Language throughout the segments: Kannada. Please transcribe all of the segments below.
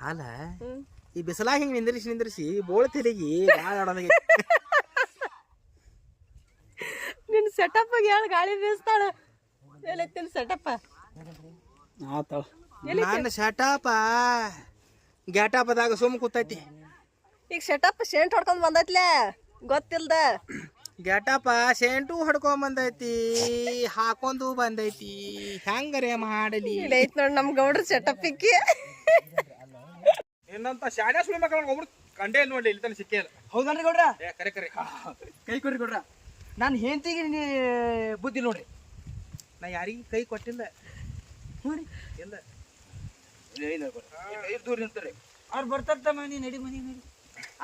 ಅಲ್ಲ ಈ ಬಿಸಲಾಗ ಹಿಂಗೆ ನಿಂದ್ರಿಸಿ ಬೋಳ ತೆಲಿಗಿ ಭಾಳ ಆಡೋದಾಗಿ ನಿನ್ನ ಸೆಟಪ್ ಹೇಳ ಗಾಳಿ ಬೀಸ್ತಾಳ ಎಲ್ಲೈತಿ ಸೆಟಪ್ ನನ್ನ ಸೆಟಪ ಗ್ಯಾಟಪದಾಗ ಸುಮ್ಮ ಕೂತೈತಿ ಈಗ ಸೆಟಪ್ ಶೇಂಟ್ ಹೊಡ್ಕೊಂಡ್ ಬಂದೈತ್ಲೆ ಗೊತ್ತಿಲ್ದ ಗ್ಯಾಟಪ ಸೆಂಟು ಹೊಡ್ಕೊಂಡ್ ಬಂದೈತಿ ಹಾಕೊಂಡು ಬಂದೈತಿ ಹೆಂಗರೇ ಮಾಡಲಿ ಐತ್ ನೋಡ್ ನಮ್ ಗೌಡ್ರ ಸೆಟಪ್ ಇಕ್ಕಿ ಏನಂತ ಶಾಣೆ ಸುಳಿ ಮಕ್ಕಳು ಒಬ್ರು ಕಂಡೇ ನೋಡಿ ಇಲ್ಲಿ ತನಕ ಸಿಕ್ಕೇ ಇಲ್ಲ. ಹೌದಲ್ರಿ ಗೌಡ್ರ ಕರೆ ಕರೆ ಕೈ ಕೊಡ್ರಿ ಗೌಡ್ರ ನಾನು ಹೆಂಡತಿಗೆ ಬುದ್ಧಿ ನೋಡ್ರಿ ನಾ ಯಾರಿಗೂ ಕೈ ಕೊಟ್ಟಿಲ್ಲ ನೋಡಿ ಇಲ್ಲ ದೂರ ನಿಂತಾರೆ ಅವ್ರು ಬರ್ತಾರಮ್ಮ ನೀ ನಡಿ ಮನಿ ನಡಿ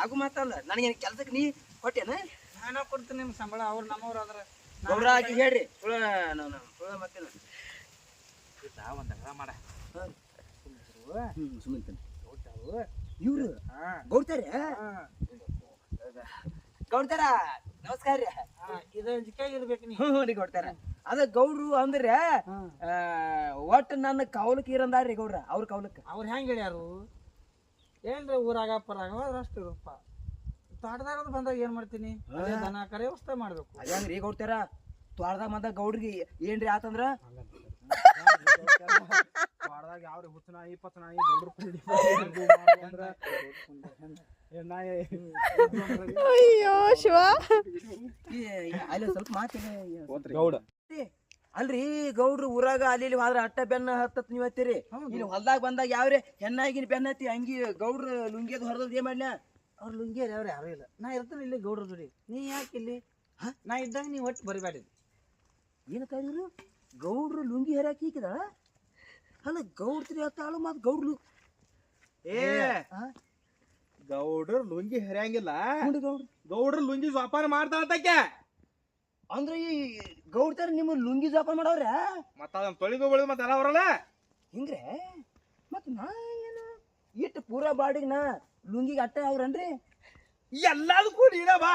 ಆಗು ಮಾತಲ್ಲ ನನಗೇನು ಕೆಲ್ಸಕ್ಕೆ ನೀ ಕೊಟ್ಟೇನ ನಾನು ಕೊಡ್ತೀನಿ ನಿಮ್ಗೆ ಸಂಬಳ ಅವ್ರು ನಮ್ಮವ್ರು ಆದ್ರೆ ಗೌಡ್ರ ಆಗಿ ಹೇಳ್ರಿ ಸುಳ ಮತ್ತೇನು ಒಂದು ಅಗಲ ಮಾಡ ಸುಮ್ಮನೆ ಇವ್ರು ಗೌಡ್ತಾರ ಗೌಡ್ತಾರ ನಮಸ್ಕಾರ ರೀ ಇದು ಜಿಕ್ಕಾಗಿರ್ಬೇಕು ನೀ ಹ್ಞೂ ರೀ ಗೌಡ್ತಾರ ಅದ ಗೌಡ್ರು ಅಂದ್ರೆ ಒಟ್ಟು ನನ್ನ ಕೌಲಕ್ಕೆ ಇರಂದಾರ್ರಿ ಗೌಡ್ರ ಅವ್ರ ಕೌಲಕ್ಕೆ ಅವ್ರು ಹೆಂಗೆ ಹೇಳ್ಯಾರು ಏನ್ರಿ ಊರಾಗ ಪರಾಗ ಅಷ್ಟು ರೂಪ ತೋಟದಾಗ ಬಂದಾಗ ಏನ್ ಮಾಡ್ತೀನಿ ದನ ಕರೆ ವ್ಯವಸ್ಥೆ ಮಾಡ್ಬೇಕು ಅದಂಗ್ರಿ ಗೌಡ್ತಾರ ತೋಟದಾಗ ಬಂದಾಗ ಗೌಡ್ರಿಗೆ ಏನ್ರಿ ಆತಂದ್ರ ತೋಟದಾಗ ಯಾವ್ರಿ ಹುಚ್ಚ ನಾಯಿ ಇಪ್ಪತ್ತು ನಾಯಿ ಅಯ್ಯೋ ಶಿವ ಅಲ್ಲಿ ಸ್ವಲ್ಪ ಮಾತಿದೆ ಗೌಡ ಅಲ್ರಿ ಗೌಡ್ರು ಊರಾಗ ಅಲ್ಲಿ ಹೋದ್ರ ಅಟ್ಟ ಬೆನ್ನ ಹತ್ತತ್ ನೀವ್ ಹತ್ತೀರಿ ಇಲ್ಲಿ ಹೊಲ್ದಾಗ ಬಂದಾಗ ಯಾವ್ರಿ ಹೆಣ್ಣಾಗಿನ ಬೆನ್ನ ಹತ್ತಿ ಹಂಗಿ ಗೌಡ್ರ ಲುಂಗಿಯದ್ ಹೊರದ್ ಏನ್ ಮಾಡ್ಲ ಅವ್ರ ಲುಂಗಿಯರ್ ಯಾರು ಯಾರು ಇಲ್ಲ ನಾ ಇರ್ತಾನೆ ಇಲ್ಲಿ ಗೌಡ್ರ ಜೋಡಿ ನೀ ಯಾಕೆ ಇಲ್ಲಿ ನಾ ಇದ್ದಾಗ ನೀ ಒಟ್ಟು ಬರಿಬೇಡಿದ್ರಿ ಏನಕ್ಕ ಇವ್ರು ಗೌಡ್ರು ಲುಂಗಿ ಹೇರಾಕಿದ ಅಲ್ಲ ಗೌಡ್ರಿ ಹತ್ತಾಳು ಮತ್ ಗೌಡ್ರು ಏ ಗೌಡ್ರ ಲುಂಗಿ ಹರಿಯಂಗಿಲ್ಲ ಗೌಡ್ರು ಗೌಡ್ರ ಲುಂಗಿ ಜೋಪಾನ ಮಾಡ್ತಾಳತಕ್ಕೆ ಅಂದ್ರೆ ಈ ಗೌಡ್ತಾರ ನಿಮ್ಮ ಲುಂಗಿ ಜೋಪಾನ ಮಾಡವ್ರ ಮತ್ತ ಅದನ್ನ ತೊಳಿದು ಬಳಿದು ಮತ್ತೆ ಎಲ್ಲ ಬರಲ್ಲ ಹಿಂಗ್ರೆ ಮತ್ ನಾ ಏನ ಇಟ್ಟು ಪೂರಾ ಬಾಡಿಗೆ ನಾ ಲುಂಗಿಗೆ ಅಟ್ಟ ಅವ್ರನ್ರಿ ಎಲ್ಲದಕ್ಕೂ ನೀನ ಬಾ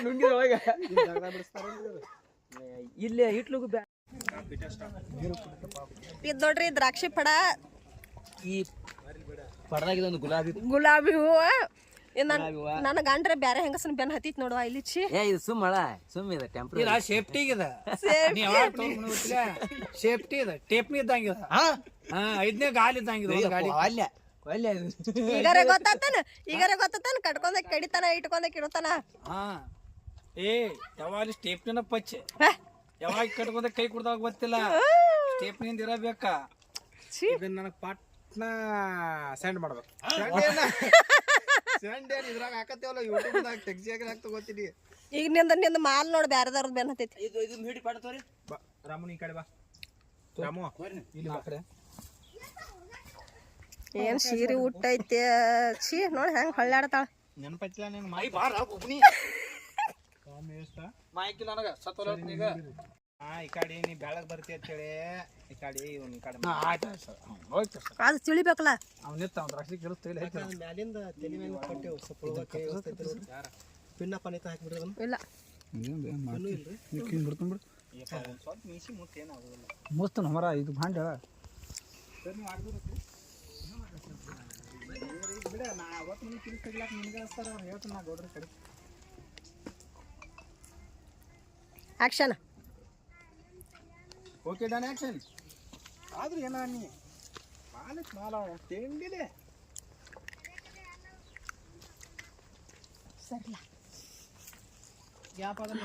ಲುಂಗಿ ಒಳಗ ಇಲ್ಲೇ ಇಟ್ಲುಗು ಇದ್ ನೋಡ್ರಿ ದ್ರಾಕ್ಷಿ ಪಡ ಈ ಪಡದಾಗಿದೊಂದು ಗುಲಾಬಿ ಹೂವ ನನ್ನ ಗಂಡ್ರೆ ಬ್ಯಾರೆ ಹೆಂಗಸನ ಬೆನ್ ಹತ್ತಿತ್ ನೋಡುವ ಇಲ್ಲಿ ಛೀ ಇದು ಸುಮ್ಮಳ ಸುಮ್ಮಿದ ಟೆಂಪ್ರರಿ ಸೇಫ್ಟಿಗಿದೆ ಸೇಫ್ಟಿ ಇದೆ ಟೇಪ್ನಿ ಇದ್ದಂಗಿದೆ ಐದನೇ ಗಾಲಿ ಇದ್ದಂಗಿದೆ ಗಾಡಿ ಅಲ್ಲ ಒಳ್ಳೆ ಈಗಾರೆ ಗೊತ್ತಾನ ಕಟ್ಕೊಂಡ ಕಡಿತಾನ ಇಟ್ಕೊಂಡ ಕಿಡತಾನ ಏ ಯಾವಾಗ ಸ್ಟೇಪ್ನಿನ ಪಚ್ಚೆ ಯಾವಾಗ ಕಟ್ಕೊಂಡ ಕೈ ಕುಡ್ದಾಗ ಗೊತ್ತಿಲ್ಲ ಸ್ಟೇಪ್ನಿಂದ ಇರಬೇಕಾ ಇದನ್ನ ನನಗೆ ಪಾಟ್ನ ಸೆಂಡ್ ಮಾಡ್ಬೇಕು ಸೆಂಡ್ ಏನು ಇದ್ರಾಗ ಹಾಕತ್ತೇವಲ್ಲ ಯೂಟ್ಯೂಬ್ದಾಗ ಟೆಕ್ಸಿಯಾಗ ಹಾಕಿ ತಗೋತೀನಿ ಈಗ ನಿಂದ ಮಾಲ್ ನೋಡಿ ಬ್ಯಾರದವ್ರದ್ದು ಬೆನ್ ಹತ್ತೈತಿ ಇದು ಮೀಡಿ ಪಾಡ್ತವ್ರಿ ರಾಮು ಈ ಕಡೆ ಬಾ ರಾಮು ಇಲ್ಲಿ ಬಾ ಕಡೆ ಏನ್ ಸೀರೆ ಉಟ್ಟೈತೆ ಛೀ ನೋಡಿ ಹೆಂಗ್ ಹೊಳ್ಳಾಡ್ತಾಳ ನೆನಪತ್ತಿಲ್ಲ ನೀನು ಮೈ ಬಾರ ಒಬ್ಬನಿ ಮಾಹಿತಿ ನನಗ ಸತ್ತೋಲ ಈಗ ಈ ಕಡೆ ನೀ ಬೆಳಗ್ ಬರ್ತಿ ಅಂತೇಳಿ ಈ ಕಡೆ ಈ ಕಡೆ ಹೋಯ್ತು ಅದು ತಿಳಿಬೇಕಲ್ಲ ಅವನಿತ್ತ ಅವ್ನ ರಾಶಿ ಕೇಳಿಸ್ತಿಲ್ಲ ಮ್ಯಾಲಿಂದ ತಲೆ ಮೇಲೆ ಕೊಟ್ಟೆವು ಸ್ವಲ್ಪ ಪಿನ್ನ ಪನಿತ ಹಾಕಿಬಿಡ್ರಿ ಇಲ್ಲ ಸ್ವಲ್ಪ ಮೀಸಿ ಮುಟ್ಟ ಏನಾಗೋದಿಲ್ಲ ಮಸ್ತ್ ಹಮರ ಇದು ಭಾಂಡ ಬಿಡ ನಾ ಅವತ್ತು ನಿಮ್ಗೆ ಕಿರಿಸ್ ತೆಗಿಲಾಕ ನಿಮ್ಗೆ ಅನಿಸ್ತಾರ ಅವ್ರು ಹೇಳ್ತಾನೆ ನಾ ಗೌಡ್ರ ಕಡೆ ಆಕ್ಷನ್ ಓಕೆ ಡನ್ ಆಕ್ಷನ್ ಆದ್ರೂ ಏನ ನೀ ಮಾಲಕ್ ಮಾಲ ತಿಂಡಿಲೆ ಸರಿಲ್ಲ ಗ್ಯಾಪ್ ಆದ್ರೆ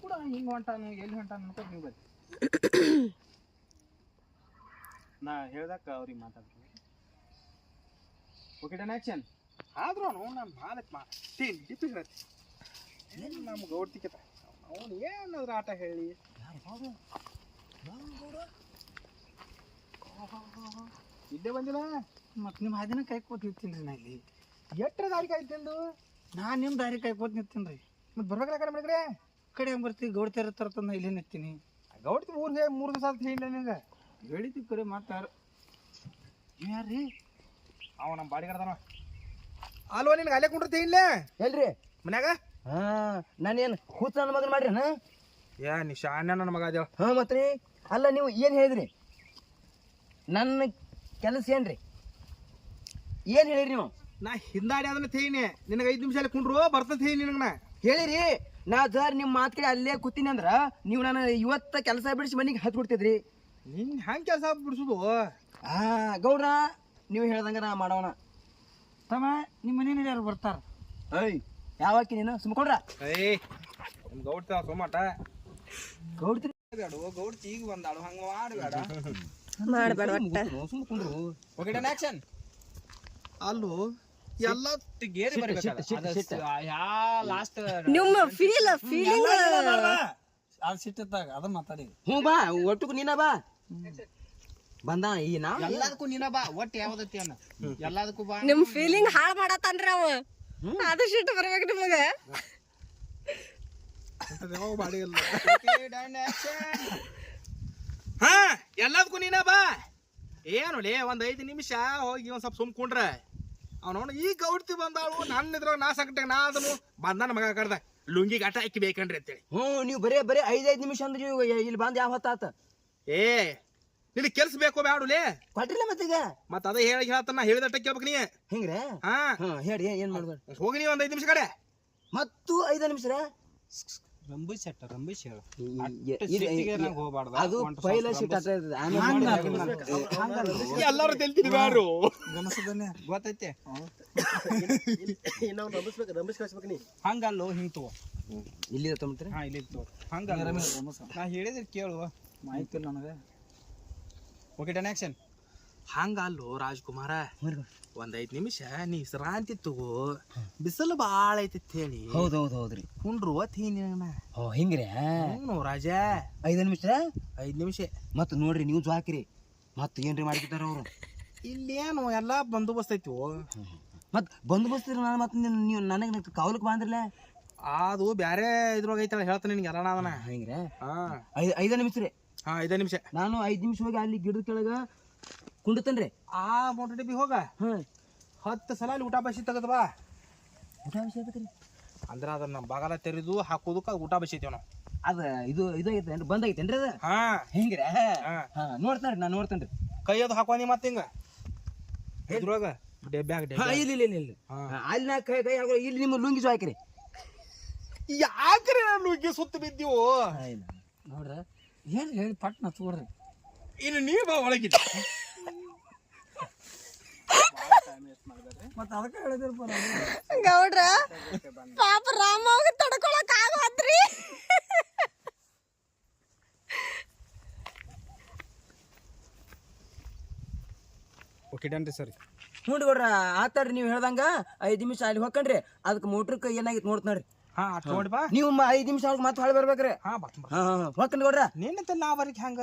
ಕೂಡ ಹಿಂಗೆ ಹೊಂಟಾನು ಎಲ್ಲಿ ಹೊಂಟಾನು ಅನ್ಕೋತ ನೀವು ಬನ್ನಿ ನಾ ಹೇಳ್ದಕ್ಕ ಅವ್ರಿಗೆ ಮಾತಾಡ್ತೀನಿ ಓಕೆ ಡನ್ ಆಕ್ಷನ್ ಆದ್ರೂ ನಮ್ಮ ಮಾಲಕ್ ತಿಂಡಿ ಬಿಡ್ರತ್ತೆ ಏನು ನಮ್ಮ ಗೌಡ್ತಿಕತ ಅವನು ಏನಾದ್ರೂ ಆಟ ಹೇಳಿ ಇಲ್ಲೇ ಬಂದಿಲ್ಲ ಮತ್ತು ನಿಮ್ಮ ಹಾದಿನ ಕಾಯ್ಕೋತ ನಿಂತೀನಿ ನಾ ಇಲ್ಲಿ ಎಟ್ರ ದಾರಿ ಕಾಯ್ತಿಂದು ನಾನು ನಿಮ್ಮ ದಾರಿ ಕಾಯ್ಕೋತ ನಿಂತೀನಿ ರೀ ಮತ್ತೆ ಬರ್ಬೇಕಲ್ಲ ಕಡೆ ಮಾಡಿದ್ರೆ ಕಡೆ ಹೆಂಗೆ ಬರ್ತೀವಿ ಗೌಡ್ತಾರ ತರ್ತಂದ ಇಲ್ಲೇ ನಿಂತೀನಿ ಗೌಡ್ತಿ ಮೂರು ದಿವಸ ಅಂತ ಹೇಳಿಲ್ಲ ನಿನಗೆ ಹೇಳಿದ್ದು ಕರೆ ಮಾತಾರ ಯಾರ್ರಿ ಅವ ನಮ್ಮ ಬಾಡಿಗಾರ್ದನ ಅಲ್ವ ನಿನಗೆ ಅಲ್ಲೇ ಕುಂಡ್ರತಿ ಇಲ್ಲ ಎಲ್ರಿ ಮನ್ಯಾಗ ನಾನೇನು ಕೂತ್ ನನ್ನ ಮಗನ ಮಾಡ್ರಿ ಏ ನೀ ಶಾನ್ಯ ನನ್ನ ಮಗ ಅದೇವ. ಹಾ ಮತ್ರಿ ಅಲ್ಲ ನೀವು ಏನ್ ಹೇಳಿದ್ರಿ ನನ್ನ ಕೆಲಸ ಏನ್ರಿ ಏನ್ ಹೇಳಿರಿ ನೀವು ನಾ ಹಿಂದಾಡಿ ಅದನ್ನ ತೇಯಿನಿ ನಿನಗೆ 5 ನಿಮಿಷ ಕುಂಡ್ರು ಬರ್ತಂತ ಹೇಳಿ ನಿನಗೆ ನಾ ಹೇಳಿರಿ ನಾ ಸರ್ ನಿಮ್ಮ ಮಾತು ಕಡೆ ಅಲ್ಲೇ ಕೂತೀನಿ ಅಂದ್ರ ನೀವು ನಾನು ಇವತ್ತ ಕೆಲಸ ಬಿಡಿಸಿ ಮನೆಗೆ ಹತ್ ಬಿಡ್ತಿದ್ರಿ ನಿನ್ ಹಂಗೆ ಕೆಲಸ ಬಿಡಿಸೋದು. ಗೌಡ್ರ ನೀವು ಹೇಳ್ದಂಗ ನಾ ಮಾಡೋಣ ತಮ್ಮ ನಿಮ್ಮ ಮನೇಲಿ ಯಾರು ಬರ್ತಾರ? ಏಯ್ ಯಾವಾಕಿ ನೀನು ಸುಮ್ಕೊಂಡ್ರ ಏಯ್ ನಿಮ್ ಗೌಡ್ತ ಸೋಮಾಟ ಗೌಡ್ತಿ ಬೇಡ ಗೌಡ್ತಿ ಈಗ ಬಂದಾಳು ಹಂಗ ಮಾಡಬೇಡ. ಮಾಡ್ಬೇಡ ಒಟ್ಟ ಸುಮ್ಕೊಂಡ್ರು ಓಕೆ ಡನ್ ಆಕ್ಷನ್. ಅಲ್ಲೂ ಎಲ್ಲ ಗೇರಿ ಲಾಸ್ಟ್ ನಿಮ್ಮ ಫೀಲಿಂಗ್ ಅದು ಸಿಟ್ಟಿದ್ದಾಗ ಅದನ್ನ ಮಾತಾಡಿ. ಹ್ಞೂ ಬಾ ಒಟ್ಟುಕು ನೀನ ಬಾ ಬಂದ ಈ ನಾ ಎಲ್ಲದಕ್ಕೂ ನೀನ ಬಾ ಒಟ್ಟು ಯಾವ್ದತಿ ಅನ್ನ ಎಲ್ಲದಕ್ಕೂ ಬಾ. ನಿಮ್ ಫೀಲಿಂಗ್ ಹಾಳು ಮಾಡತಾನ್ರಿ ಅವ. ಅದು ಸಿಟ್ಟು ಬರ್ಬೇಕು ನಿಮಗೆ. ಹಾ ಎಲ್ಲದಕ್ಕೂ ನೀನ ಬಾ. ಏನು ಲೇ ಒಂದ್ 5 ನಿಮಿಷ ಹೋಗಿ ಒಂದ್ ಸ್ವಲ್ಪ ಸುಮ್ಕೊಂಡ್ರೆ ಅವನವನು ಈ ಗೌಡ್ತಿ ಬಂದಾಳು ನನ್ನ ಇದ್ರಾಗ ನಾ ಸಂಕಟ ನಾ ಅದನ್ನು ಬಂದಾನ ಮಗ ಕಡ್ದ ಲುಂಗಿ ಗಾಟ ಹಾಕಿ ಬೇಕಂಡ್ರಿ ಅಂತೇಳಿ. ಹ್ಞೂ ನೀವು ಬರೇ 5 ನಿಮಿಷ ಅಂದ್ರೆ ನೀವು ಇಲ್ಲಿ ಬಂದ್ ಯಾವ ಹೊತ್ತಾತ ಏ ನಿನಗೆ ಕೆಲ್ಸ ಬೇಕೋ ಬ್ಯಾಡುಲೇ ಕೊಟ್ಟಿಲ್ಲ ಮತ್ತೀಗ ಮತ್ತ ಅದ ಹೇಳ್ತಾನ ನಾ ಹೇಳಿದಟ್ಟ ಕೇಳ್ಬೇಕು ನೀ. ಹಿಂಗ್ರೆ ಹಾ ಹೇಳಿ ಏನ್ ಮಾಡ್ಬೇಕು ಹೋಗಿ ನೀ ಒಂದ್ 5 ನಿಮಿಷ ಕಡೆ ಮತ್ತು 5 ನಿಮಿಷ ಅದು ಪೈಲ ಶೀಟ್ ಎಲ್ಲಾರು ತೆಲ್ತೀನಿ ಬ್ಯಾರು ಗೊತ್ತೈತೆ ಹಂಗಲ್ಲೋ ಹಿಂಗ್ ತಗೋ ಇಲ್ಲಿ ತಗೊಂಡ್ರಿ ಹಾ ಇಲ್ಲಿ ತಗೋ ಹಂಗಲ್ಲ ನಾ ಹೇಳಿದ್ರೆ ಕೇಳು ಮಾಹಿತಿ ಇಲ್ಲ ನನಗೆ. Okay done action. ಹಂಗಲ್ಲೋ ರಾಜ್ಕುಮಾರ ಒಂದ್ 5 ನಿಮಿಷ ನೀ ವಿಶ್ರಾಂತಿ ತಗೋ ಬಿಸಿಲು ಬಾಳ ಐತಿ ಹೇಳಿ. ಹೌದ್ರಿ ಕುಂಡ್ರು ತೀನಿ ಓ ಹಿಂಗ್ರೆ ರಾಜ 5 ನಿಮಿಷ 5 ನಿಮಿಷ ಮತ್ ನೋಡ್ರಿ ನೀವು ಹಾಕಿರಿ ಮತ್ ಏನ್ರಿ ಮಾಡಿರ್ತಾರ ಅವ್ರು ಇಲ್ಲೇನು ಎಲ್ಲಾ ಬಂದೋಬಸ್ತ್ ಐತಿ. ಮತ್ ಬಂದೋಬಸ್ತ್ ನಾನು ಮತ್ ನೀವು ನನಗೆ ಕಾವಲಕ್ ಬಂದ್ರಲ್ಲ ಅದು ಬ್ಯಾರೆ ಇದ್ರೊಳಗ ಐತಲ್ಲ ಹೇಳ್ತಾನೆ ನಿನ್ಗೆ ಎಲ್ಲ ಅದನ್ನ. ಹಿಂಗ್ರೆ ಹಾ 5 ನಿಮಿಷ ರೀ. ಹಾ 5 ನಿಮಿಷ ನಾನು 5 ನಿಮಿಷ ಹೋಗಿ ಅಲ್ಲಿ ಗಿಡದ ಕೆಳಗ ಕುಂಡತನ್ರಿ. ಆ ಮೋಟರ್ ಡಿಬ್ಬಿ ಹೋಗ 10 ಸಲ ಅಲ್ಲಿ ಊಟ ಬಸಿ ತೆಗದ್ ಬಾ. ಊಟ ವಿಷಯ ಬೇಕ್ರಿ ಅಂದ್ರ ಅದನ್ನ ಬಾಗಲ ತೆರೆದು ಹಾಕೋದಕ್ಕ ಊಟ ಬಸಿತೇವ್ ನಾವು. ಅದ ಇದು ಐತೇನ್ರಿ ಬಂದ್ ಐತೇನ್ರಿ ಅದ ಹಾ ಹಿಂಗ್ರೆ ನೋಡ್ತಾನ್ರಿ ನಾ ನೋಡ್ತೇನ್ರಿ ಕೈ ಅದು ಹಾಕೋನಿ ಮತ್ತ ಹಿಂಗ ಇದ್ರೊಳಗ ಡೆಬ್ಬ್ಯಾಗ ಇಲ್ಲ ಅಲ್ಲಿ ನಾ ಕೈ ಹಾಕೋ ಇಲ್ಲಿ ನಿಮ್ಮ ಲುಂಗಿ ಹಾಕಿರಿ ಯಾಕ್ರಿ ನುಗ್ಗಿ ಸುತ್ತ ಬಿದ್ದೀವು. ನೋಡ್ರ ಏನ್ ಹೇಳಿ ಪಟ್ ನಚ್ಕೊಡ್ರಿ. ಇನ್ನು ನೀ ಬಾ ಒಳಗಿದ್ದ ಮತ್ತ ಅದಕ್ಕೆ ಹೇಳಿದಿರ್ಪ ಗೌಡ್ರ ಪಾಪ ರಾಮ ಹೋಗಿ ತಡ್ಕೊಳಕ್ ಆಗತ್ರಿ. ಓಕೆ ಡನ್ ರೀ ಸರಿ. ನೋಡಿ ಗೌಡ್ರ ಆತಾಡ್ರಿ ನೀವು ಹೇಳ್ದಂಗ 5 ನಿಮಿಷ ಅಲ್ಲಿ ಹೋಗ್ಕಂಡ್ರಿ ಅದಕ್ಕೆ ಮೋಟ್ರಕ್ಕೆ ಏನಾಗಿತ್ತು ನೋಡ್ತ ನೋಡ್ರಿ. ಹಾ ನೋಡಿ ಬಾ ನೀವು 5 ನಿಮಿಷ ಒಳಗೆ ಮತ್ತೆ ಹೊಳೆ ಬರ್ಬೇಕ್ರಿ. ಹಾ ಬಾ ಹೋಗ್ಕಂಡ್ ಗೌಡ್ರ ನಿನ್ನಂತ ನಾ ಬರೀಕ್ ಹಂಗ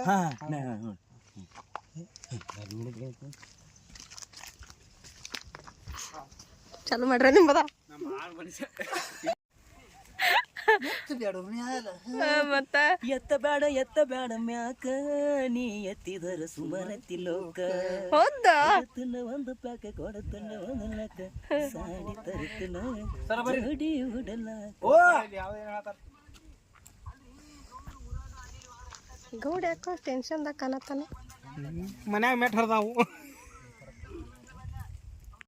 ಚಲೋ ಮಾಡ್ರಿ ನಿಮ್ಮದ ಮತ್ತ ಎತ್ತ ಬೇಡ ಮ್ಯಾಕ ನೀ ಎತ್ತಿದರ ಸುಮರತಿ ಲೋಕ ಹೌದಾ ಒಂದು ಪ್ಯಾಕ ಕೊಡತನ ಒಂದು ಲಕ ಸಾಡಿ ತರುತ್ತನ ಜೋಡಿ ಉಡಲ. ಗೌಡ ಯಾಕೋ ಟೆನ್ಷನ್ದಾಗ ಕಾಣತ್ತಾನ. ಮನ್ಯಾಗ ಮೆಟ್ ಹರ್ದಾವು.